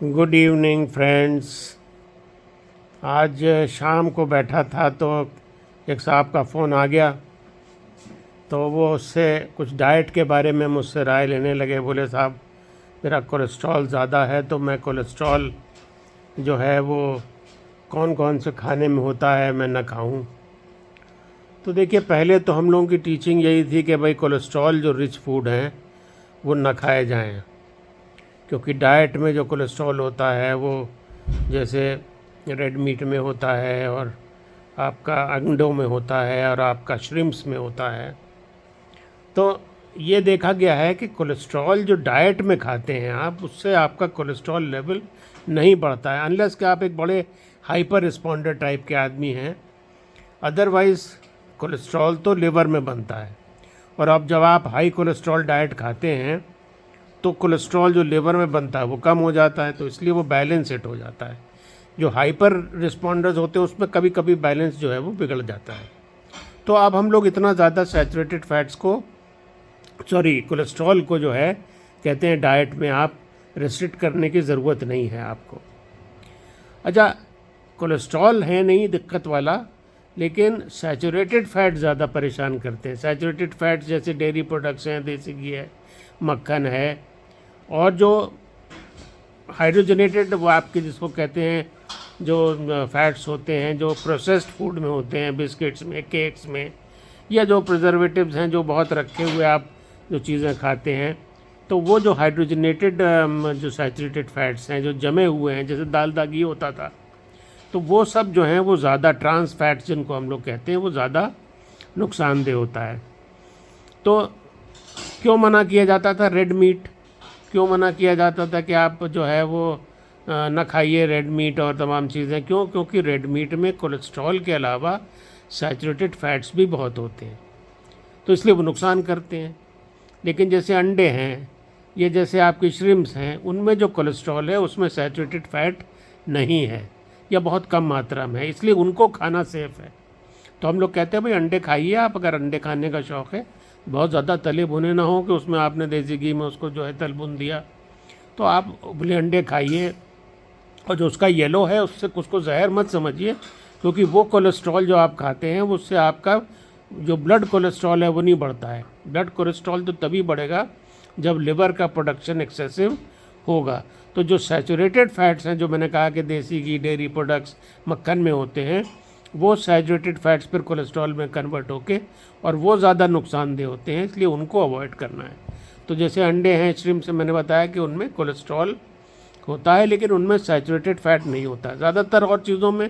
Good evening friends. आज शाम को बैठा था तो एक साहब का फ़ोन आ गया, तो वो उससे कुछ डाइट के बारे में मुझसे राय लेने लगे। बोले साहब मेरा कोलेस्ट्रॉल ज़्यादा है, तो मैं कोलेस्ट्रॉल जो है वो कौन कौन से खाने में होता है मैं ना खाऊं। तो देखिए, पहले तो हम लोगों की टीचिंग यही थी कि भाई कोलेस्ट्रॉल जो रिच फूड हैं वो ना खाए जाएं, क्योंकि डाइट में जो कोलेस्ट्रॉल होता है वो जैसे रेड मीट में होता है और आपका अंडों में होता है और आपका श्रिम्प्स में होता है। तो ये देखा गया है कि कोलेस्ट्रॉल जो डाइट में खाते हैं आप, उससे आपका कोलेस्ट्रॉल लेवल नहीं बढ़ता है, अनलेस कि आप एक बड़े हाइपर रिस्पॉन्डर टाइप के आदमी हैं। अदरवाइज़ कोलेस्ट्रॉल तो लिवर में बनता है, और अब जब आप हाई कोलेस्ट्रॉल डाइट खाते हैं तो कोलेस्ट्रॉल जो लिवर में बनता है वो कम हो जाता है, तो इसलिए वो बैलेंस सेट हो जाता है। जो हाइपर रिस्पॉन्डर्स होते हैं उसमें कभी कभी बैलेंस जो है वो बिगड़ जाता है। तो अब हम लोग इतना ज़्यादा सैचुरेटेड फैट्स को कोलेस्ट्रॉल को जो है कहते हैं डाइट में आप रेस्ट्रिक्ट करने की ज़रूरत नहीं है आपको। अच्छा, कोलेस्ट्रॉल है नहीं दिक्कत वाला, लेकिन सैचुरेटेड फैट ज़्यादा परेशान करते हैं। सैचुरेटेड फैट्स जैसे डेयरी प्रोडक्ट्स हैं, देसी घी है, मक्खन है, और जो हाइड्रोजनेटेड वो आपके जिसको कहते हैं जो फैट्स होते हैं जो प्रोसेस्ड फूड में होते हैं, बिस्किट्स में, केक्स में, या जो प्रिजर्वेटिव्स हैं जो बहुत रखे हुए आप जो चीज़ें खाते हैं, तो वो जो हाइड्रोजनेटेड जो सैचुरेटेड फैट्स हैं जो जमे हुए हैं, जैसे दाल घी होता था, तो वो सब जो हैं वो ज़्यादा ट्रांस फैट्स जिनको हम लोग कहते हैं वो ज़्यादा नुकसानदेह होता है। तो क्यों मना किया जाता था रेड मीट, क्यों मना किया जाता था कि आप जो है वो ना खाइए रेड मीट और तमाम चीज़ें? क्योंकि रेड मीट में कोलेस्ट्रॉल के अलावा सैचुरेटेड फैट्स भी बहुत होते हैं, तो इसलिए वो नुकसान करते हैं। लेकिन जैसे अंडे हैं, ये जैसे आपकी श्रिम्प्स हैं, उनमें जो कोलेस्ट्रॉल है उसमें सैचुरेटेड फैट नहीं है या बहुत कम मात्रा में है, इसलिए उनको खाना सेफ़ है। तो हम लोग कहते हैं भाई अंडे खाइए आप, अगर अंडे खाने का शौक़ है, बहुत ज़्यादा तले भुने ना हो कि उसमें आपने देसी घी में उसको जो है तल भुन दिया, तो आप उबले अंडे खाइए। और जो उसका येलो है उससे उसको जहर मत समझिए, क्योंकि वो कोलेस्ट्रॉल जो आप खाते हैं उससे आपका जो ब्लड कोलेस्ट्रॉल है वो नहीं बढ़ता है। ब्लड कोलेस्ट्रॉल तो तभी बढ़ेगा जब लिवर का प्रोडक्शन एक्सेसिव होगा। तो जो सैचुरेटेड फैट्स हैं जो मैंने कहा कि देसी घी, डेयरी प्रोडक्ट्स, मक्खन में होते हैं, वो सैचुरेटेड फैट्स फिर कोलेस्ट्रॉल में कन्वर्ट होके और वो ज़्यादा नुकसानदेह होते हैं, इसलिए उनको अवॉइड करना है। तो जैसे अंडे हैं, श्रिम्प से मैंने बताया कि उनमें कोलेस्ट्रॉल होता है, लेकिन उनमें सैचुरेटेड फैट नहीं होता है। ज़्यादातर और चीज़ों में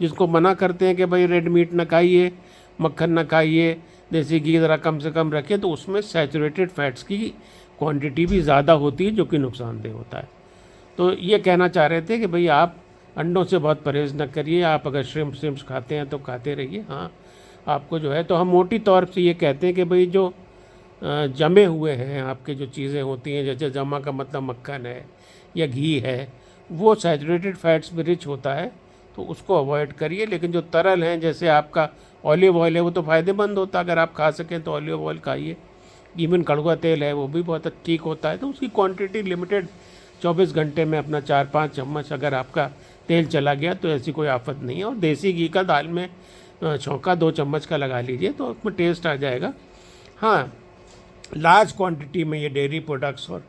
जिसको मना करते हैं कि भाई रेड मीट ना खाइए, मक्खन ना खाइए, देसी घी ज़रा कम से कम रखिए, तो उसमें सैचुरेटेड फैट्स की क्वांटिटी भी ज़्यादा होती है जो कि नुकसानदेह होता है। तो ये कहना चाह रहे थे कि भाई आप अंडों से बहुत परहेज़ न करिए, आप अगर श्रिम्प्स खाते हैं तो खाते रहिए। हाँ, आपको जो है, तो हम मोटी तौर से ये कहते हैं कि भाई जो जमे हुए हैं आपके जो चीज़ें होती हैं, जैसे जमा का मतलब मक्खन है या घी है, वो सैचुरेटेड फैट्स में रिच होता है, तो उसको अवॉइड करिए। लेकिन जो तरल हैं, जैसे आपका ऑलिव ऑयल है, वो तो फ़ायदेमंद होता है, अगर आप खा सकें तो ऑलिव ऑयल खाइए। इवन कड़वा तेल है वो भी बहुत ठीक होता है, तो उसकी क्वांटिटी लिमिटेड, 24 घंटे में अपना 4-5 चम्मच अगर आपका तेल चला गया तो ऐसी कोई आफत नहीं है। और देसी घी का दाल में छौंका 2 चम्मच का लगा लीजिए तो उसमें टेस्ट आ जाएगा। हाँ, लार्ज क्वांटिटी में ये डेयरी प्रोडक्ट्स और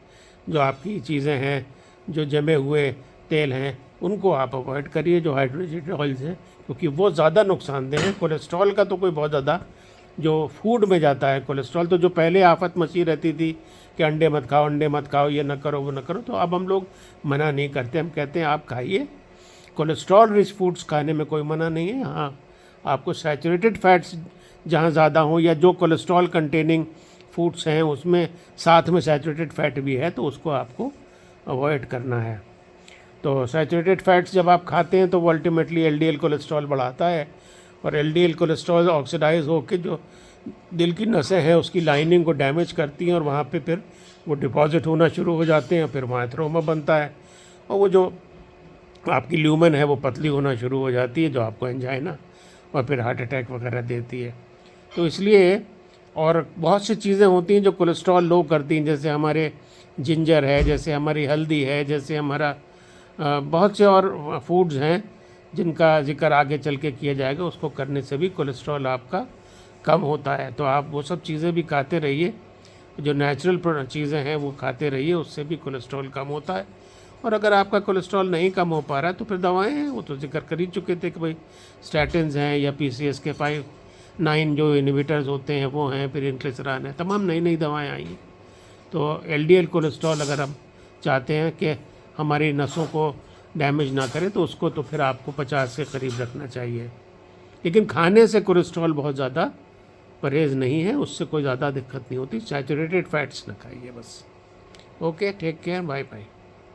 जो आपकी चीज़ें हैं जो जमे हुए तेल हैं उनको आप अवॉइड करिए, जो हाइड्रोजनेटेड ऑयल्स हैं, क्योंकि वो ज़्यादा नुकसानदेह हैं। कोलेस्ट्रॉल का तो कोई बहुत ज़्यादा जो फूड में जाता है कोलेस्ट्रॉल, तो जो पहले आफत मची रहती थी कि अंडे मत खाओ, अंडे मत खाओ, ये ना करो वो ना करो, तो अब हम लोग मना नहीं करते। हम कहते हैं आप खाइए, कोलेस्ट्रॉल रिच फूड्स खाने में कोई मना नहीं है। हाँ, आपको सैचुरेटेड फैट्स जहाँ ज़्यादा हों या जो कोलेस्ट्रॉल कंटेनिंग फूड्स हैं उसमें साथ में सैचुरेटेड फैट भी है, तो उसको आपको अवॉइड करना है। तो सैचुरेटेड फैट्स जब आप खाते हैं तो वो अल्टीमेटली एलडीएल कोलेस्ट्रॉल बढ़ाता है, और एलडीएल कोलेस्ट्रॉल ऑक्सीडाइज होकर जो दिल की नसें हैं उसकी लाइनिंग को डैमेज करती हैं, और वहाँ पे फिर वो डिपॉजिट होना शुरू हो जाते हैं, फिर वहाँ थ्रोमा बनता है, और वो जो आपकी ल्यूमन है वो पतली होना शुरू हो जाती है, जो आपको एंजाइना और फिर हार्ट अटैक वगैरह देती है। तो इसलिए, और बहुत सी चीज़ें होती हैं जो कोलेस्ट्रॉल लो करती हैं, जैसे हमारे जिंजर है, जैसे हमारी हल्दी है, जैसे हमारा बहुत से और फूड्स हैं जिनका जिक्र आगे चल के किया जाएगा, उसको करने से भी कोलेस्ट्रॉल आपका कम होता है। तो आप वो सब चीज़ें भी खाते रहिए, जो नेचुरल चीज़ें हैं वो खाते रहिए, उससे भी कोलेस्ट्रॉल कम होता है। और अगर आपका कोलेस्ट्रॉल नहीं कम हो पा रहा है तो फिर दवाएं हैं, वो तो जिक्र कर ही चुके थे कि भाई स्टैटिन्स हैं या PCSK5/9 जो इनहिबिटर्स होते हैं वो हैं, फिर इंक्लिसरान है, तमाम नई नई दवाएं आई हैं। तो LDL कोलेस्ट्रॉल अगर हम चाहते हैं कि हमारी नसों को डैमेज ना करे तो उसको तो फिर आपको 50 के करीब रखना चाहिए। लेकिन खाने से कोलेस्ट्रॉल बहुत ज़्यादा परहेज़ नहीं है, उससे कोई ज़्यादा दिक्कत नहीं होती। सैचुरेटेड फैट्स ना खाइए बस। Okay, take care, bye bye.